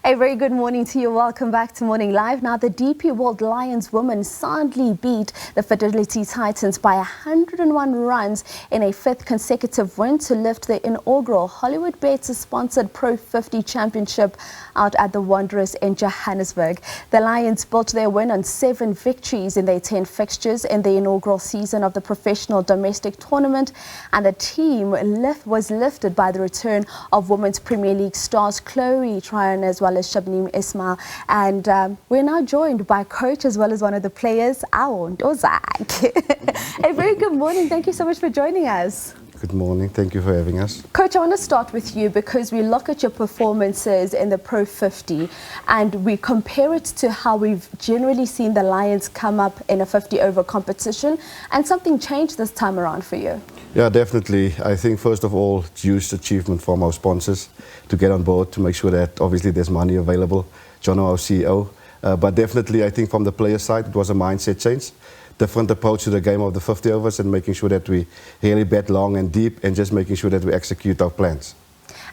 A very good morning to you. Welcome back to Morning Live. Now, the DP World Lions women soundly beat the Fidelity Titans by 101 runs in a fifth consecutive win to lift the inaugural Hollywood Bets-sponsored Pro50 Championship out at the Wanderers in Johannesburg. The Lions built their win on 7 victories in their 10 fixtures in the inaugural season of the professional domestic tournament, and the team was lifted by the return of Women's Premier League stars Chloe, Tryon as well as Shabnim, Ismail, and we're now joined by coach as well as one of the players, Ndozak. A very good morning. Thank you so much for joining us. Good morning. Thank you for having us. Coach, I want to start with you because we look at your performances in the Pro50 and we compare it to how we've generally seen the Lions come up in a 50-over competition, and something changed this time around for you. Yeah, definitely. I think first of all, huge achievement from our sponsors to get on board, to make sure that obviously there's money available. John, our CEO. But definitely I think from the player side, it was a mindset change. Different approach to the game of the 50 overs and making sure that we really bet long and deep and just making sure that we execute our plans.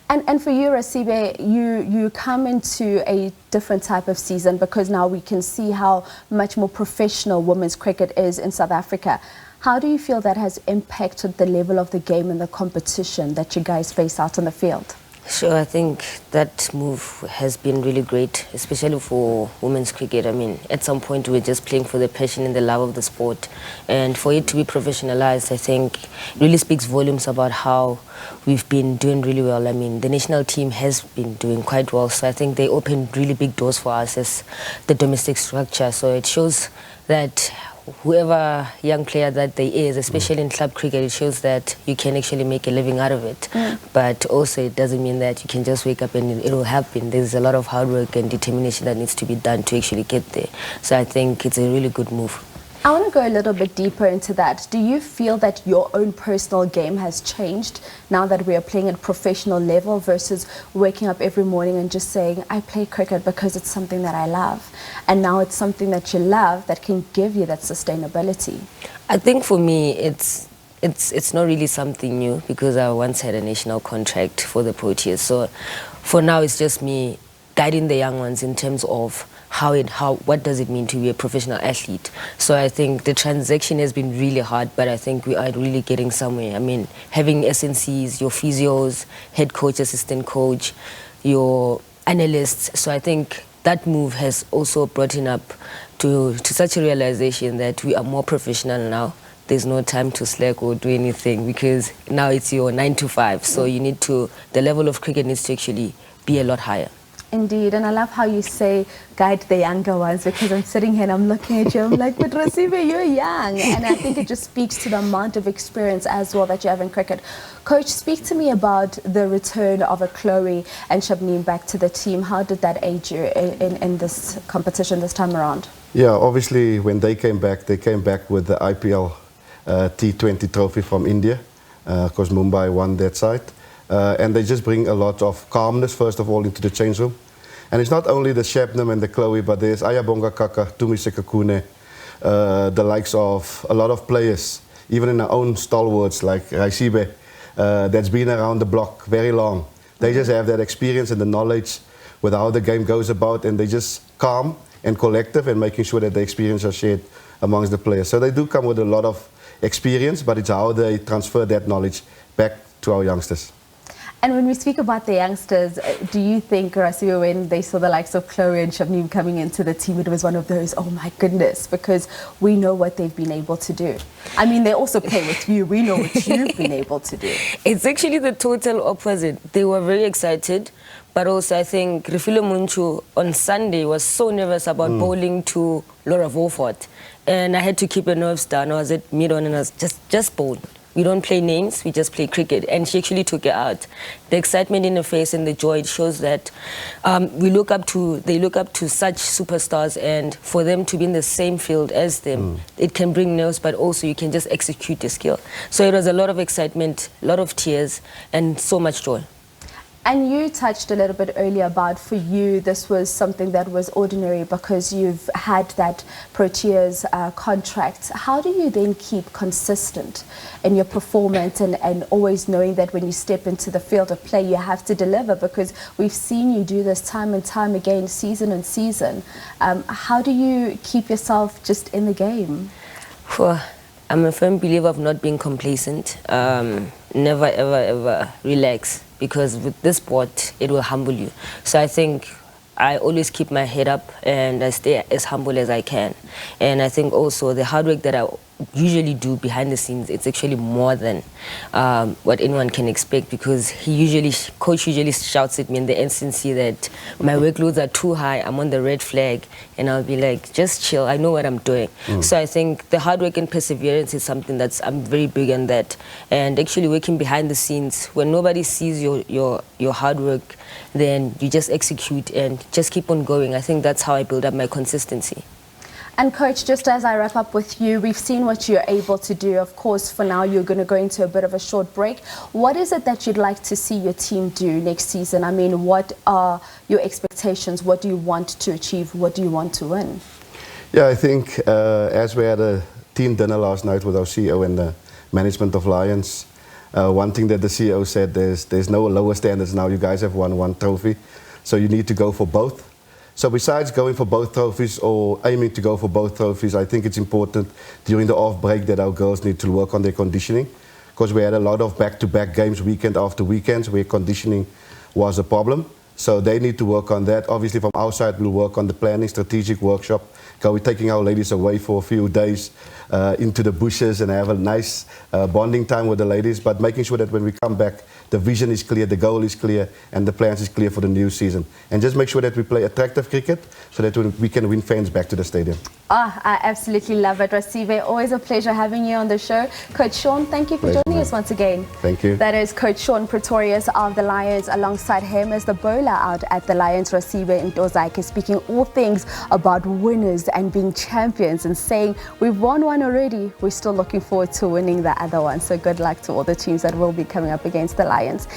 And for you, Rasibe, you come into a different type of season because now we can see how much more professional women's cricket is in South Africa. How do you feel that has impacted the level of the game and the competition that you guys face out on the field? Sure, I think that move has been really great, especially for women's cricket. I mean, at some point we were just playing for the passion and the love of the sport. And for it to be professionalized, I think really speaks volumes about how we've been doing really well. I mean, the national team has been doing quite well. So I think they opened really big doors for us as the domestic structure. So it shows that whoever young player that they is, especially in club cricket, it shows that you can actually make a living out of it. But also it doesn't mean that you can just wake up and it will happen. There's a lot of hard work and determination that needs to be done to actually get there. So I think it's a really good move. I want to go a little bit deeper into that. Do you feel that your own personal game has changed now that we are playing at professional level versus waking up every morning and just saying, I play cricket because it's something that I love, and now it's something that you love that can give you that sustainability? I think for me it's not really something new because I once had a national contract for the Proteas. So for now it's just me guiding the young ones in terms of what does it mean to be a professional athlete. So I think the transaction has been really hard, but I think we are really getting somewhere. I mean, having SNCs, your physios, head coach, assistant coach, your analysts. So I think that move has also brought in up to such a realization that we are more professional now. There's no time to slack or do anything because now it's your 9 to 5. So you need to, the level of cricket needs to actually be a lot higher. Indeed, and I love how you say guide the younger ones, because I'm sitting here and I'm looking at you, I'm like, but Rasibe, you're young. And I think it just speaks to the amount of experience as well that you have in cricket. Coach, speak to me about the return of a Chloe and Shabnim back to the team. How did that aid you in this competition this time around? Yeah, obviously when they came back with the IPL T20 trophy from India, because Mumbai won that side. And they just bring a lot of calmness, first of all, into the change room. And it's not only the Shabnim and the Chloe, but there's Ayabonga Kaka, Tumi Sekakune, the likes of a lot of players, even in our own stalwarts like Rasibe, that's been around the block very long. They just have that experience and the knowledge with how the game goes about, and they just calm and collective and making sure that the experience are shared amongst the players. So they do come with a lot of experience, but it's how they transfer that knowledge back to our youngsters. And when we speak about the youngsters, do you think, Rasibe, when they saw the likes of Chloe and Shabnim coming into the team, it was one of those, oh my goodness, because we know what they've been able to do? I mean, they also play with you. We know what you've been able to do. It's actually the total opposite. They were very excited, but also I think Refilo Munchu on Sunday was so nervous about bowling to Laura Wolford. And I had to keep her nerves down. I was at mid-on and I was just bowl. We don't play names, we just play cricket. And she actually took it out. The excitement in her face and the joy, it shows that they look up to such superstars, and for them to be in the same field as them, it can bring nerves, but also you can just execute the skill. So it was a lot of excitement, a lot of tears, and so much joy. And you touched a little bit earlier about, for you, this was something that was ordinary because you've had that Proteas contract. How do you then keep consistent in your performance and always knowing that when you step into the field of play, you have to deliver? Because we've seen you do this time and time again, season and season. How do you keep yourself just in the game? I'm a firm believer of not being complacent. Never, ever, ever relax, because with this sport, it will humble you. So I think I always keep my head up and I stay as humble as I can. And I think also the hard work that I usually do behind the scenes, it's actually more than what anyone can expect, because coach usually shouts at me in the instancy that my workloads are too high, I'm on the red flag, and I'll be like, just chill, I know what I'm doing. So I think the hard work and perseverance is something I'm very big on that. And actually working behind the scenes, when nobody sees your hard work, then you just execute and just keep on going. I think that's how I build up my consistency. And Coach, just as I wrap up with you, we've seen what you're able to do. Of course, for now, you're going to go into a bit of a short break. What is it that you'd like to see your team do next season? I mean, what are your expectations? What do you want to achieve? What do you want to win? Yeah, I think as we had a team dinner last night with our CEO and the management of Lions, one thing that the CEO said, there's no lower standards now. You guys have won one trophy, so you need to go for both. So besides going for both trophies or aiming to go for both trophies, I think it's important during the off break that our girls need to work on their conditioning, because we had a lot of back-to-back games weekend after weekends where conditioning was a problem. So they need to work on that. Obviously from our side, we'll work on the planning, strategic workshop. We're taking our ladies away for a few days into the bushes and have a nice bonding time with the ladies, but making sure that when we come back, the vision is clear, the goal is clear, and the plans is clear for the new season. And just make sure that we play attractive cricket so that we can win fans back to the stadium. Oh, I absolutely love it, Rasive. Always a pleasure having you on the show. Coach Sean, thank you for joining us once again. Thank you. That is Coach Sean Pretorius of the Lions. Alongside him is the bowler out at the Lions, Rasive Ntozake, speaking all things about winners and being champions and saying, we've won one already, we're still looking forward to winning the other one. So good luck to all the teams that will be coming up against the Lions.